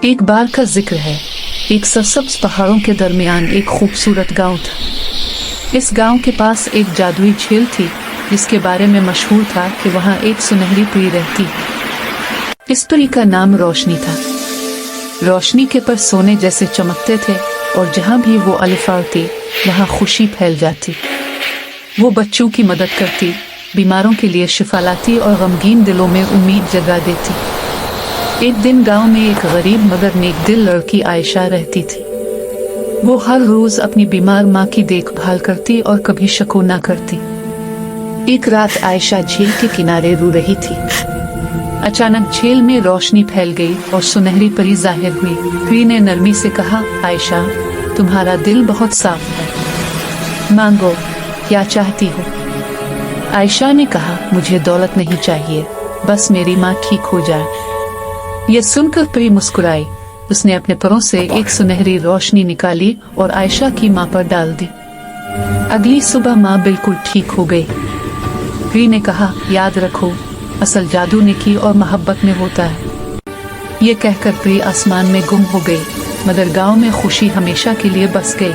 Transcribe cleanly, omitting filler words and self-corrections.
ایک بار کا ذکر ہے، ایک سرسبز پہاڑوں کے درمیان ایک خوبصورت گاؤں تھا۔ اس گاؤں کے پاس ایک جادوئی جھیل تھی جس کے بارے میں مشہور تھا کہ وہاں ایک سنہری پری رہتی۔ اس پری کا نام روشنی تھا۔ روشنی کے پر سونے جیسے چمکتے تھے اور جہاں بھی وہ الفاڑتی وہاں خوشی پھیل جاتی۔ وہ بچوں کی مدد کرتی، بیماروں کے لیے شفا لاتی اور غمگین دلوں میں امید جگا دیتی۔ ایک دن گاؤں میں ایک غریب مگر نیک دل لڑکی عائشہ رہتی تھی۔ وہ ہر روز اپنی بیمار ماں کی دیکھ بھال کرتی اور کبھی شکو نہ کرتی۔ ایک رات عائشہ جھیل کے کنارے رو رہی تھی۔ اچانک جھیل میں روشنی پھیل گئی اور سنہری پری ظاہر ہوئی۔ پری نے نرمی سے کہا، عائشہ، تمہارا دل بہت صاف ہے، مانگو، کیا چاہتی ہو؟ عائشہ نے کہا، مجھے دولت نہیں چاہیے، بس میری ماں ٹھیک ہو جائے۔ یہ سن کر پری مسکرائی۔ اس نے اپنے پروں سے ایک سنہری روشنی نکالی اور عائشہ کی ماں پر ڈال دی۔ اگلی صبح ماں بالکل ٹھیک ہو گئی۔ پری نے کہا، یاد رکھو، اصل جادو نیکی اور محبت میں ہوتا ہے۔ یہ کہہ کر پری آسمان میں گم ہو گئی، مگر گاؤں میں خوشی ہمیشہ کے لیے بس گئی۔